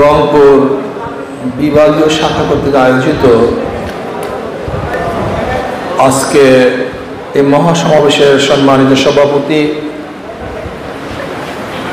রংপুর বিভাগীয় শাখা কর্তৃক আয়োজিত আজকে এই মহাসমাবেশের সম্মানিত সভাপতি,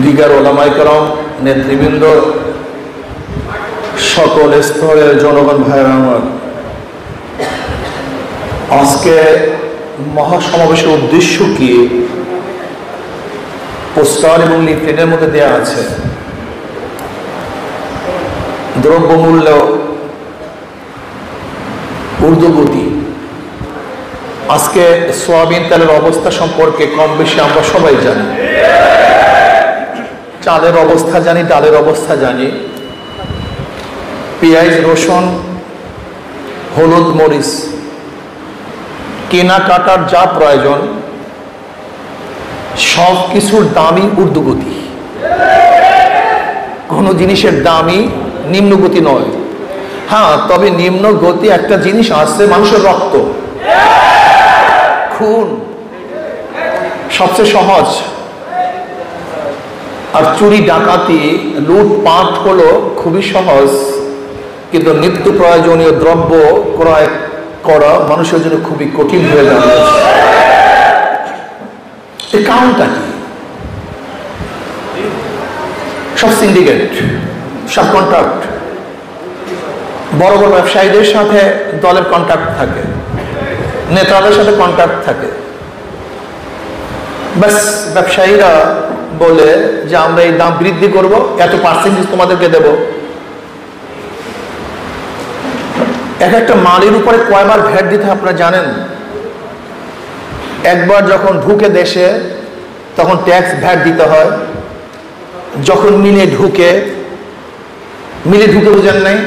দিগার ওলামায়ে কেরাম, নেতৃবৃন্দ, সকল স্তরের জনগণ ভাইয়েরা আমার, আজকে মহাসমাবেশের উদ্দেশ্য কি পোস্টার এবং লিফলেটের মধ্যে দেওয়া আছে। দ্রব্যমূল্য ঊর্ধ্বগতি। আজকে সয়াবিন তেলের অবস্থা সম্পর্কে কম বেশি আমরা সবাই জানি। চালের অবস্থা জানি, ডালের অবস্থা জানি, পেঁয়াজ, রসুন, হলুদ, মরিচ কেনাকাটার যা প্রয়োজন সব কিছুর দামই ঊর্ধ্বগতি। কোনো জিনিসের দামই নিম্নগতি নয়। হ্যাঁ, তবে নিম্ন গতি একটা জিনিস আছে, মানুষের রক্ত, খুন সবচেয়ে সহজ। আর চুরি, ডাকাতি, লুটপাট হলো খুবই সহজ, কিন্তু নিত্য প্রয়োজনীয় দ্রব্য ক্রয় করা মানুষের জন্য খুবই কঠিন হয়ে যাবে। এই কারণটা কি? সব সিন্ডিকেট, সব কন্ট্রাক্ট, বড় বড় ব্যবসায়ীদের সাথে দলের কন্ট্রাক্ট থাকে, নেতাদের সাথে কন্ট্রাক্ট থাকে। ব্যাস, ব্যবসায়ীরা বলে যে আমরা এই দাম বৃদ্ধি করব, এত পার্সেন্টেজ তোমাদেরকে দেব। এক একটা মালের উপরে কয়বার ভ্যাট দিতে আপনারা জানেন? একবার যখন ঢুকে দেশে তখন ট্যাক্স ভ্যাট দিতে হয়, যখন মিলে ঢুকে বুঝেন নাই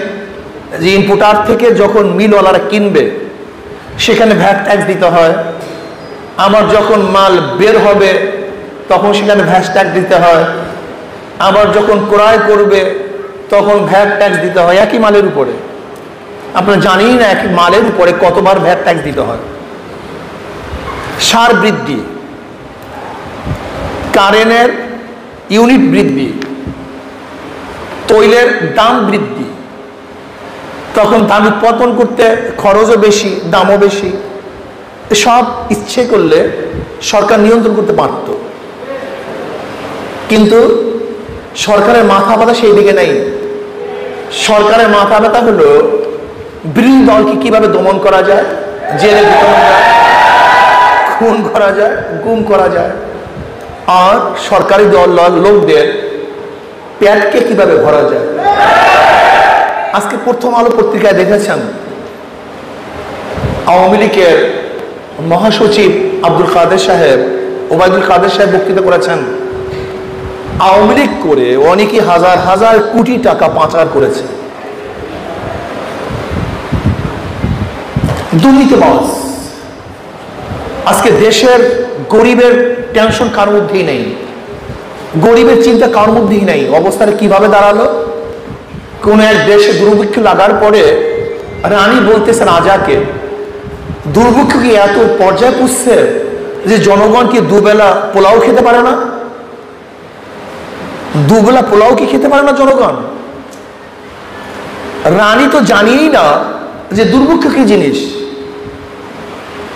যে ইনপুটার থেকে যখন মিলওয়ালারা কিনবে সেখানে ভ্যাট ট্যাক্স দিতে হয়। আবার যখন মাল বের হবে তখন সেখানে ভ্যাট ট্যাক্স দিতে হয়। আবার যখন ক্রয় করবে তখন ভ্যাট ট্যাক্স দিতে হয় একই মালের উপরে। আপনারা জানেন না একই মালের উপরে কতবার ভ্যাট ট্যাক্স দিতে হয়। সার বৃদ্ধি, কারেন্টের ইউনিট বৃদ্ধি, তৈলের দাম বৃদ্ধি, তখন দাম উৎপাদন করতে খরচও বেশি, দামও বেশি। সব ইচ্ছে করলে সরকার নিয়ন্ত্রণ করতে পারত, কিন্তু সরকারের মাথা ব্যথা সেই দিকে নেই। সরকারের মাথা ব্যথা হলো বিরোধী দলকে কিভাবে দমন করা যায়, জেলে ঢুকানো যায়, খুন করা যায়, গুম করা যায়, আর সরকারি দল লোকদের পেটকে কিভাবে ভরা যায়। আজকে প্রথম আলো পত্রিকায় দেখেছেন আওয়ামী লীগের মহাসচিব আব্দুল কাদের সাহেব, ওবায়দুল কাদের সাহেব বক্তৃতা করেছেন। আওয়ামী লীগ করে অনেকে হাজার হাজার কোটি টাকা পাচার করেছে। দুর্নীতিবাজ। আজকে দেশের গরিবের টেনশন কার মধ্যেই নেই, গরিবের চিন্তা কার মধ্যেই নেই। অবস্থাটা কিভাবে দাঁড়ালো? কোন এক দেশে দুর্ভিক্ষ লাগার পরে রানী বলতেছেন রাজাকে, দুর্ভিক্ষ কি এত পর্যায়ে পুষছে যে জনগণ কি দুবেলা পোলাও খেতে পারে না? দুবেলা পোলাও কি খেতে পারে না জনগণ? রানী তো জানিই না যে দুর্ভিক্ষ কি জিনিস,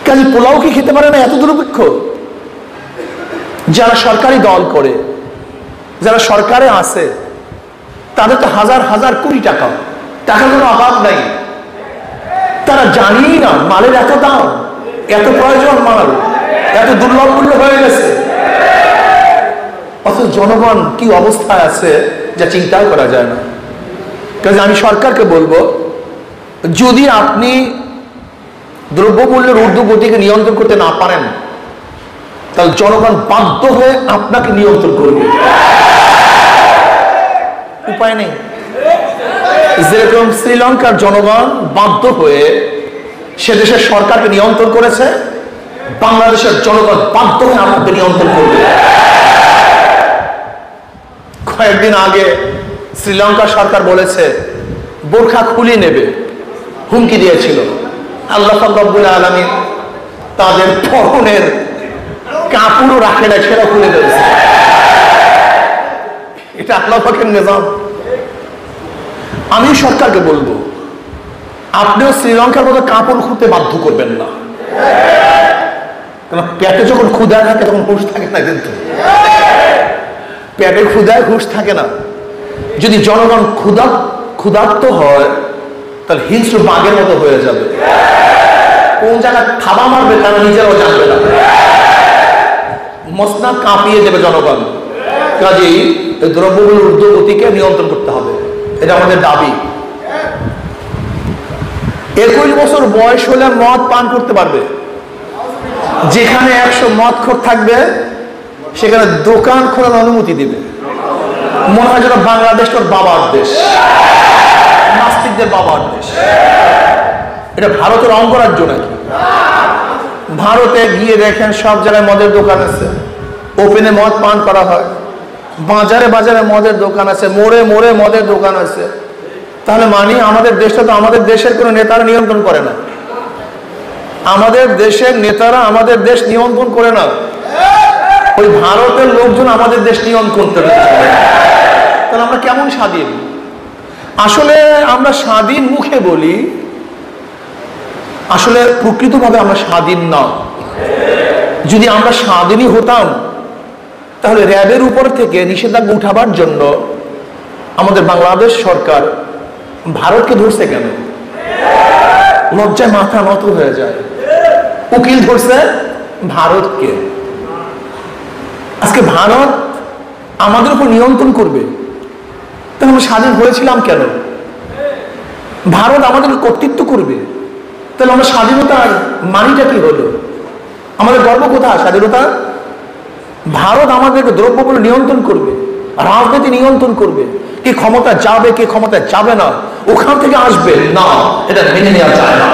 কাজে পোলাও কি খেতে পারে না? এত দুর্ভিক্ষ। যারা সরকারি দল করে, যারা সরকারে আছে, তাদের তো হাজার হাজার কোটি টাকা, টাকার কোনো অভাব নাই। তারা জানিই না মালের এত দাম, এত প্রয়োজন, মাল এত দুর্লভ মূল্য হয়ে গেছে, অথচ জনগণ কি অবস্থায় আছে যা চিন্তাও করা যায় না। কাজে আমি সরকারকে বলবো, যদি আপনি দ্রব্যমূল্যের ঊর্ধ্বগতিকে নিয়ন্ত্রণ করতে না পারেন, তাহলে জনগণ বাধ্য হয়ে আপনাকে নিয়ন্ত্রণ করবে। উপায় নেই। যেরকম শ্রীলঙ্কার জনগণ বাধ্য হয়ে সে দেশের সরকারকে নিয়ন্ত্রণ করেছে, বাংলাদেশের জনগণ বাধ্য হয়ে আমাকে নিয়ন্ত্রণ করবে। কয়েকদিন আগে শ্রীলঙ্কা সরকার বলেছে বোরখা খুলে নেবে, হুমকি দিয়েছিল। আল্লাহ পাক রব্বুল আলামিন তাদের পরনের কাপড়ও রাখে না, সেটা খুলে দিয়েছে। এটা আল্লাহ পাকের নিজাম। আমি সরকারকে বলবো, আপনিও শ্রীলঙ্কার মতো কাপড় খুঁড়তে বাধ্য করবেন না, কারণ পেটে যখন ক্ষুধা থাকে তখন হুঁশ থাকে না, কিন্তু পেটে ক্ষুধায় হুঁশ থাকে না। যদি জনগণ ক্ষুধার্ত হয় তাহলে হিংস্র বাঘের মতো হয়ে যাবে, কোন জায়গায় থাবা মারবে তারা নিজেরাও জানবে না, মসনা কাঁপিয়ে দেবে জনগণ। কাজেই এই দ্রব্যমূল্যের ঊর্ধ্বগতিকে নিয়ন্ত্রণ করতে হবে, এটা আমাদের দাবি। 21 বছর বয়স হলে মদ পান করতে পারবে। যেখানে 100 মদখোর থাকবে সেখানে দোকান খোলার অনুমতি দিবে। মনে হয় যেন বাংলাদেশ তোর বাবার দেশ, নাস্তিকদের বাবার দেশ। এটা ভারতের অঙ্গরাজ্য নাকি? ভারতে গিয়ে দেখেন সব জায়গায় মদের দোকান আছে, ওপেনে মদ পান করা হয়, বাজারে বাজারে মদের দোকান আছে, মোড়ে মোড়ে মদের দোকান আছে। তাহলে মানি আমাদের দেশটা তো আমাদের দেশের কোনো নেতারা নিয়ন্ত্রণ করে না, আমাদের দেশের নেতারা আমাদের দেশ নিয়ন্ত্রণ করে না, ওই ভারতের লোকজন আমাদের দেশ নিয়ন্ত্রণ করে। তাহলে আমরা কেমন স্বাধীন? আসলে আমরা স্বাধীন মুখে বলি, আসলে প্রকৃতভাবে আমরা স্বাধীন না। যদি আমরা স্বাধীনই হতাম তাহলে র্যাবের উপর থেকে নিষেধাজ্ঞা উঠাবার জন্য আমাদের বাংলাদেশ সরকার ভারতকে ধরছে কেন? লজ্জায় মাথা নত হয়ে যায়। উকিল ধরছে ভারতকে, আজকে ভারত আমাদের উপর নিয়ন্ত্রণ করবে। তাহলে আমরা স্বাধীন হয়েছিলাম কেন? ভারত আমাদের কর্তৃত্ব করবে, তাহলে আমরা স্বাধীনতার মানিটা কি হলো? আমাদের গর্ব কোথায়? স্বাধীনতা। ভারত আমাদেরকে দ্রব্যমূল্য নিয়ন্ত্রণ করবে, রাজনীতি নিয়ন্ত্রণ করবে, কে ক্ষমতা যাবে কে ক্ষমতা যাবে না ওখান থেকে আসবে না, এটা মেনে নেওয়া যায় না।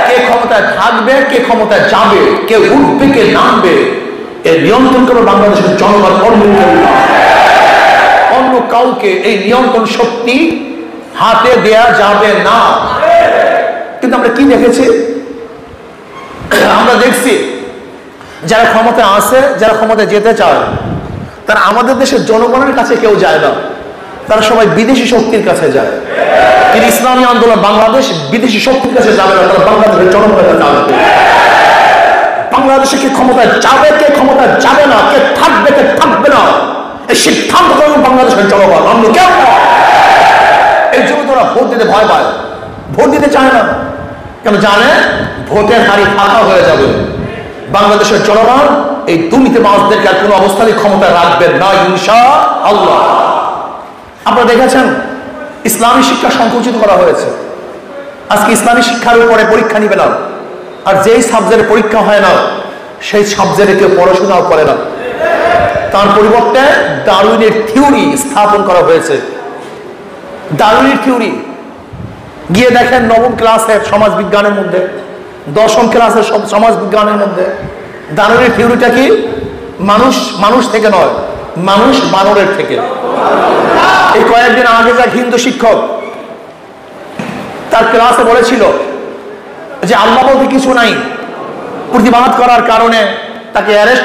কে ক্ষমতায় থাকবে কে ক্ষমতায় যাবে, কে উঠবে কে নামবে, এর নিয়ন্ত্রণ করবে বাংলাদেশের জনগণ, অন্য কেউ না। অন্য কাউকে এই নিয়ন্ত্রণ শক্তি হাতে দেয়া যাবে না। কিন্তু আমরা কি দেখেছি? আমরা দেখছি যারা ক্ষমতায় আছে, যারা ক্ষমতায় যেতে চায়, তারা আমাদের দেশের জনগণের কাছে কেউ যায় না, তারা সবাই বিদেশি শক্তির কাছে যায়। কিন্তু ইসলামী আন্দোলন বাংলাদেশ বিদেশি শক্তির কাছে যাবে না, তারা বাংলাদেশের জনগণের কাছে আসবে। বাংলাদেশে কে ক্ষমতায় যাবে কে ক্ষমতায় যাবে না, কে থাকবে কে থাকবে না, এই সিদ্ধান্ত করবে বাংলাদেশের জনগণ, অন্য কেউ না। এই জন্য তোরা ভোট দিতে ভয় পায়, ভোট দিতে চায় না। কেন জানে ভোটের হারি ফাঁকা হয়ে যাবে। বাংলাদেশের জনগণ এই দুর্নীতিবাজদেরকে আর কোনো অবস্থায় ক্ষমতায় রাখবেন না ইনশাআল্লাহ। আপনারা দেখেছেন ইসলামী শিক্ষা সংকুচিত করা হয়েছে। আজকে ইসলামী শিক্ষার উপরে পরীক্ষা নিবে না, আর যেই সাবজেক্টে পরীক্ষা হয় না সেই সাবজেক্টে কেউ পড়াশোনাও করে না। তার পরিবর্তে ডারউইনের থিওরি স্থাপন করা হয়েছে। ডারউইনের থিওরি গিয়ে দেখেন নবম ক্লাসের সমাজ বিজ্ঞানের মধ্যে, দশম ক্লাসের সমাজ বিজ্ঞানের মধ্যে ডারউইনের থিওরিটা কি? মানুষ মানুষ থেকে নয়, মানুষ বানরের থেকে। এই কয়েকদিন আগে যা হিন্দু শিক্ষক তার ক্লাসে বলেছিল যে আল্লাহ বলতে কিছু নাই, প্রতিবাদ করার কারণে তাকে অ্যারেস্ট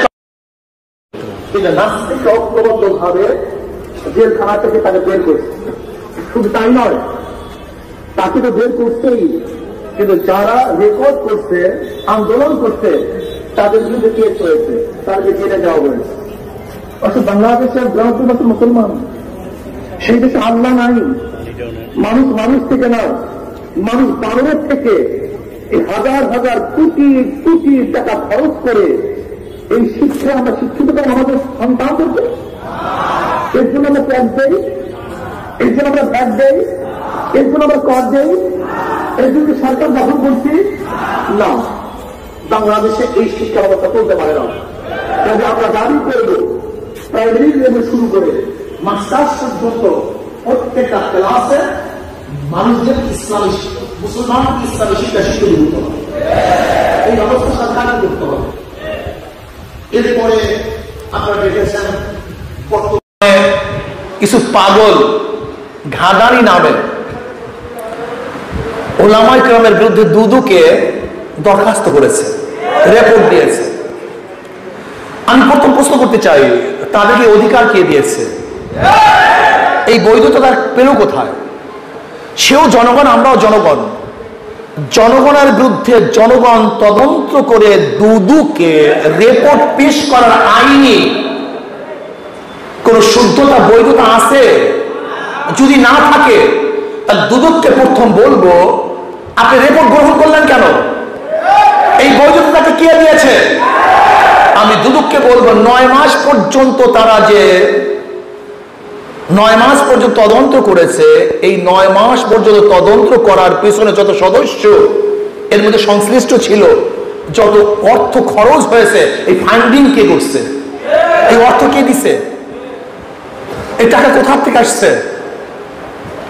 ভাবে জেলখানা থেকে তাকে বের করছে। শুধু তাই নয়, তাকে তো বের করছেই, কিন্তু যারা রেকর্ড করছে আন্দোলন করছে তাদের বিরুদ্ধে কেস হয়েছে, তাদেরকে জেলে যাওয়া হয়েছে। অর্থাৎ বাংলাদেশের গ্রামবাসী মুসলমান, সেই দেশে আল্লাহ নাই, মানুষ মানুষ থেকে নয়, মানুষ বানরের থেকে এই হাজার হাজার কোটি কোটি টাকা খরচ করে এই শিক্ষা আমরা শিক্ষিত করে আমাদের সন্তানদেরকে। এর জন্য আমরা ট্যাক্স দেই, এর জন্য আমরা ভ্যাট দেই, এর জন্য আমরা কর দেই, এর জন্য সরকার দখল করছি না। বাংলাদেশে এই শিক্ষা ব্যবস্থা চলতে পারে না। তবে আমরা দাবি করব প্রাইমারি লেভেল শুরু করে মাস্টার্স পর্যন্ত প্রত্যেকটা ক্লাসে মানুষদের ইসলামী মুসলমান ইসলামী শিক্ষা শিক্ষিত দিতে হবে। এই ব্যবস্থা সরকার করতে হবে। এরপরে আপনারা দেখেছেন বর্তমানে কিছু পাগল ঘাদানি নামে ওলামায়ে কেরামের বিরুদ্ধে দুদুকে দরখাস্ত করেছে, রিপোর্ট দিয়েছে। আমি প্রথম প্রশ্ন করতে চাই, তাদেরকে অধিকার কে দিয়েছে? এই বৈধতা পেল কোথায়? সেও জনগণ, আমরাও জনগণ। জনগণের বিরুদ্ধে জনগণ তদন্ত করে দুদুকে রিপোর্ট পেশ করার আইনি কোন শুদ্ধতা বৈধতা আছে? যদি না থাকে তাহলে দুদককে প্রথম বলবো, আপনি রিপোর্ট গ্রহণ করলেন কেন? এই বৈধতাকে কে দিয়েছে? আমি দুদককে বলবো 9 মাস পর্যন্ত তারা যে 9 মাস পর্যন্ত তদন্ত করেছে, এই 9 মাস পর্যন্ত তদন্ত করার পেছনে যত সদস্য এর মধ্যে সংশ্লিষ্ট ছিল, যত অর্থ খরচ হয়েছে, এই ফান্ডিং কে করছে? এই অর্থ কে দিছে? এই টাকা কোথা থেকে আসছে?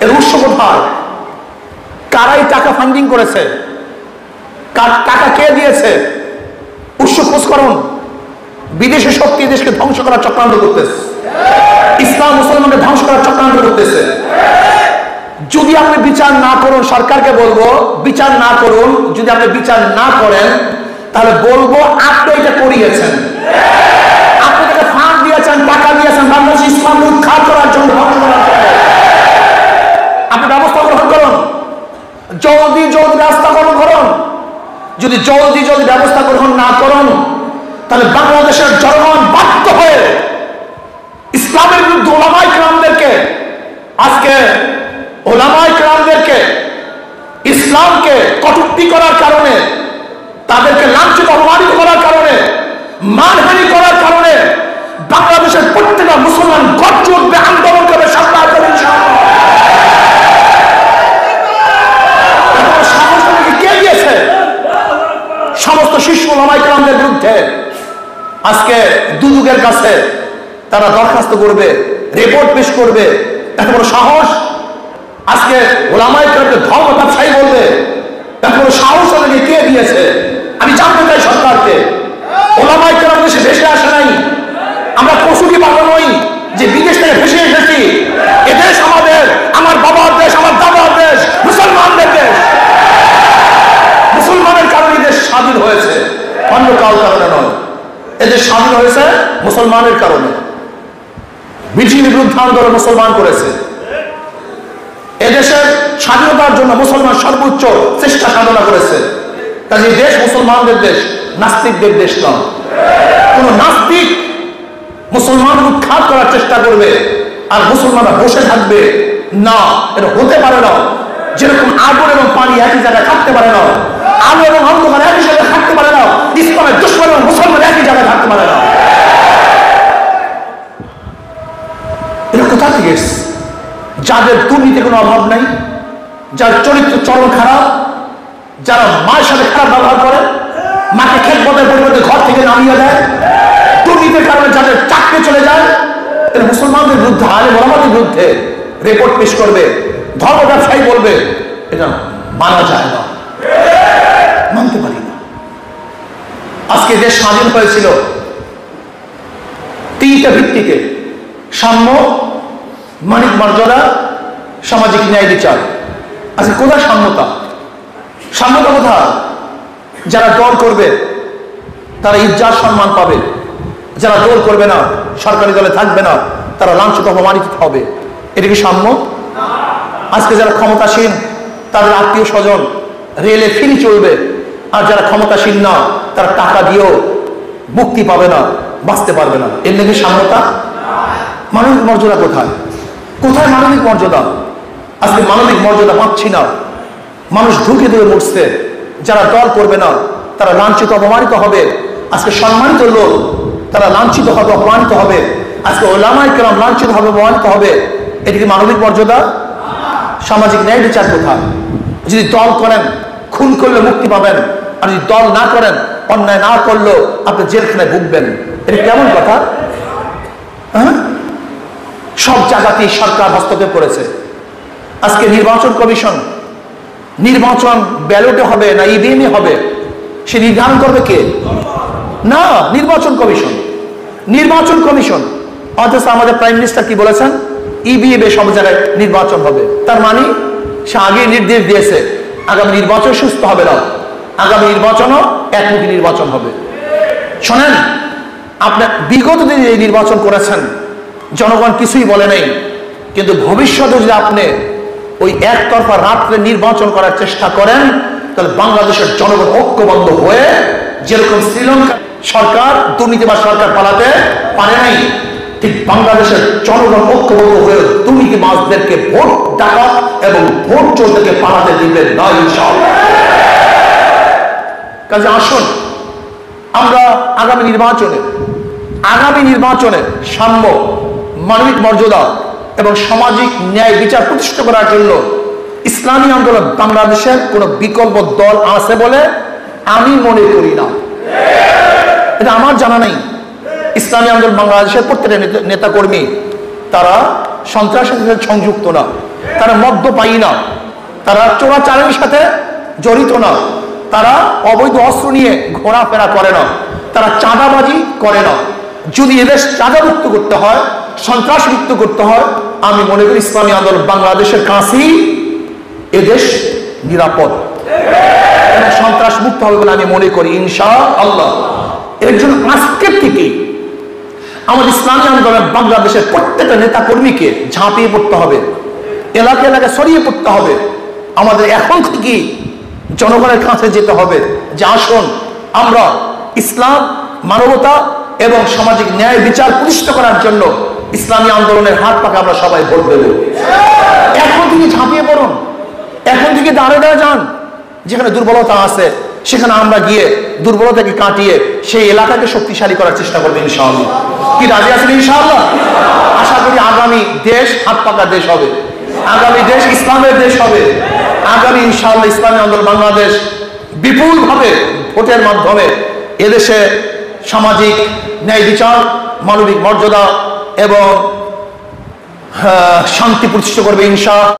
এর উৎস কোথায়? কারাই টাকা ফান্ডিং করেছে? কার টাকা কে দিয়েছে? উৎস খোঁজ করুন। বিদেশি শক্তি দেশকে ধ্বংস করার চক্রান্ত করতেছে, ইসলাম মুসলমানকে ধ্বংস করার চক্রান্ত করতেছে। যদি আপনি বিচার না করুন, সরকারকে বলবো বিচার না করুন। যদি আপনি বিচার না করেন তাহলে বলবো আপনি এটা করিয়েছেন, আপনি তাকে ফান্ড দিয়েছেন, টাকা দিয়েছেন বাংলাদেশ ইসলাম উৎখাত করার জন্য, ধ্বংস করার জন্য। আপনি ব্যবস্থা গ্রহণ করুন, জলদি ব্যবস্থা গ্রহণ করুন। যদি জলদি ব্যবস্থা গ্রহণ না করুন তাহলে বাংলাদেশের জনগণ বাধ্য হয়ে ইসলামের বিরুদ্ধে ওলামায়ে কেরামদেরকে, আজকে ওলামায়ে কেরামদেরকে ইসলামকে কটূক্তি করার কারণে, তাদেরকে লাঞ্ছিত অপমানিত করার কারণে, মানহানি করার কারণে বাংলাদেশের প্রত্যেকটা মুসলমান গর্জে উঠবে, আন্দোলন করবে, সরকার করবে। কে দিয়েছে? সমস্ত শীর্ষ ওলামায়ে কেরামদের বিরুদ্ধে আজকে দুদকের কাছে তারা দরখাস্ত করবে, রিপোর্ট পেশ করবে। এত বড় সাহস! আজকে ওলামায়ে কেরামকে ধর্ম ব্যবসায়ী বলবে, এত বড় সাহস ওদেরকে কে দিয়েছে? আমি জানতে চাই সরকারকে। ওলামায়ে কেরাম দেশে ভেসে আসে নাই, আমরা পশুটি পাবো নই যে বিদেশ থেকে ভেসে এসেছি। এদেশ আমাদের, আমার বাবার দেশ, আমার দাদার দেশ, মুসলমানদের দেশ। মুসলমানের কারণে দেশ স্বাধীন হয়েছে, অন্য কারোর কারণে নয়। এদেশ স্বাধীন হয়েছে মুসলমানের কারণে। ব্রিটিশের বিরুদ্ধে আন্দোলন মুসলমান করেছে। এদেশের স্বাধীনতার জন্য মুসলমান সর্বোচ্চ চেষ্টা সাধনা করেছে। কাজে দেশ মুসলমানদের দেশ, নাস্তিকদের দেশ নয়। কোন নাস্তিক মুসলমান উৎখাত করার চেষ্টা করবে আর মুসলমানরা বসে থাকবে না, এটা হতে পারে না। যেরকম আগুন এবং পানি একই জায়গায় থাকতে পারে না, আলো এবং অন্ধকার একই জায়গায় থাকতে পারে না, ইসলামের দুশমন এবং মুসলমান একই জায়গায় থাকতে পারে না। এটা কোথা থেকে এসেছে? যাদের দুর্নীতির কোনো অভাব নাই, যার চরিত্র চরম খারাপ, যারা মায়ের সাথে খারাপ ব্যবহার করে, মাকে খেদমতের পরিবর্তে ঘর থেকে নামিয়ে দেয়, দুর্নীতির কারণে যাদের চাকরি চলে যায়, এরা মুসলমানদের বিরুদ্ধে, আলেম ওলামাদের বিরুদ্ধে রিপোর্ট পেশ করবে, ধর্ম ব্যবসায়ী বলবে। এটা মানা যায় না, মানতে পারি না। আজকে দেশ স্বাধীন হয়েছিল 3টা ভিত্তিতে: সাম্য, মানবিক মর্যাদা, সামাজিক ন্যায় বিচার। আজকে কোথায় সাম্যতা? সাম্যতা কোথায়? যারা দল করবে তারা ইজ্জত সম্মান পাবে, যারা দল করবে না, সরকারি দলে থাকবে না, তারা লাঞ্ছিত অপমানিত হবে। এটা কি সাম্য? আজকে যারা ক্ষমতাসীন তাদের আত্মীয় স্বজন রেলে ফ্রি চলবে, আর যারা ক্ষমতাসীন না তারা টাকা দিয়েও মুক্তি পাবে না, বাঁচতে পারবে না। এর নাকি সাম্যতা? মানবিক মর্যাদা কোথায়? কোথায় মানবিক মর্যাদা? আজকে মানবিক মর্যাদা পাচ্ছি না। মানুষ ঢুকে দিয়ে মরছে। যারা দল করবে না তারা লাঞ্ছিত অপমানিত হবে। আজকে সম্মানিত লোক তারা লাঞ্ছিত হবে, অপমানিত হবে। আজকে ওলামায়ে কেরাম লাঞ্ছিত হবে, অপমানিত হবে। এটি কি মানবিক মর্যাদা? সামাজিক ন্যায় বিচার কোথায়? যদি দল করেন খুন করলে মুক্তি পাবেন, আর যদি দল না করেন, অন্যায় না করলেও আপনি জেলখানায় ভুগবেন। এটা কেমন কথা? হ্যাঁ, সব জায়গাতেই সরকার হস্তক্ষেপ করেছে। আজকে নির্বাচন কমিশন, নির্বাচন ব্যালটে হবে না ইভিএমে হবে সে নির্ধারণ করবে কে? না, নির্বাচন কমিশন। নির্বাচন কমিশন। অথচ আমাদের প্রাইম মিনিস্টার কি বলেছেন? ইভিএমে সব জায়গায় নির্বাচন হবে। তার মানে সে আগে নির্দেশ দিয়েছে আগামী নির্বাচন সুস্থ হবে না, আগামী নির্বাচনও একমুখী নির্বাচন হবে। শোনেন, আপনার বিগত দিনে এই নির্বাচন করেছেন, জনগণ কিছুই বলে নাই, কিন্তু ভবিষ্যতে যদি আপনি ওই একতরফা রাত্রে নির্বাচন করার চেষ্টা করেন, তাহলে বাংলাদেশের জনগণ ঐক্যবদ্ধ হয়ে, যেরকম শ্রীলঙ্কা সরকার দুর্নীতিবাজ সরকার পালাতে পারে নাই, ঠিক বাংলাদেশের জনগণ ঐক্যবদ্ধ হয়ে দুর্নীতিবাজদেরকে ভোট ডাকা এবং ভোট চোরদেরকে পালাতে দিবেন না ইনশাআল্লাহ। কাজে আসুন আমরা আগামী নির্বাচনে সাম্য, মানবিক মর্যাদা এবং সামাজিক ন্যায় বিচার প্রতিষ্ঠা করার জন্য ইসলামী আন্দোলন বাংলাদেশের কোনো বিকল্প দল আছে বলে আমি মনে করি না। এটা আমার জানা নেই। ইসলামী আন্দোলন বাংলাদেশের প্রত্যেকটা নেতাকর্মী তারা সন্ত্রাসের সাথে সংযুক্ত না, তারা মদ্যপায়ী না, তারা চোরাচালানির সাথে জড়িত না, তারা অবৈধ অস্ত্র নিয়ে ঘোরাফেরা করে না, তারা চাঁদাবাজি করে না। যদি এদেশ চাঁদামুক্ত করতে হয়, সন্ত্রাস মুক্ত করতে হয়, আমি মনে করি ইসলামী আন্দোলন বাংলাদেশের কাছেই এদেশ নিরাপদ এবং সন্ত্রাস মুক্ত হবে বলে আমি মনে করি ইনশাআল্লাহ। এর জন্য আজকের থেকে আমাদের ইসলামী আন্দোলন বাংলাদেশের প্রত্যেকটা নেতা কর্মীকে ঝাঁপিয়ে পড়তে হবে, এলাকায় এলাকায় ছড়িয়ে পড়তে হবে। আমাদের এখন থেকে জনগণের কাছে যেতে হবে যে আসুন আমরা ইসলাম, মানবতা এবং সামাজিক ন্যায় বিচার প্রতিষ্ঠা করার জন্য ইসলামী আন্দোলনের হাত পাকে আমরা সবাই ভোট দেব। এখন থেকে ঝাঁপিয়ে পড়ুন, এখন থেকে দাঁড়ে দাঁড়ে যান। যেখানে দুর্বলতা আছে সেখানে আমরা গিয়ে দুর্বলতাকে কাটিয়ে সেই এলাকাকে শক্তিশালী করার চেষ্টা করবো ইনশাআল্লাহ। কি রাজি আছেন ইনশাআল্লাহ? আশা করি আগামী দেশ হাত পাকা দেশ হবে, আগামী দেশ ইসলামের দেশ হবে, আগামী ইনশাআল্লাহ ইসলামী আন্দোলন বাংলাদেশ বিপুলভাবে ভোটের মাধ্যমে এদেশে সামাজিক ন্যায় বিচার, মানবিক মর্যাদা এবং শান্তি প্রতিষ্ঠা করবে ইনশাআল্লাহ।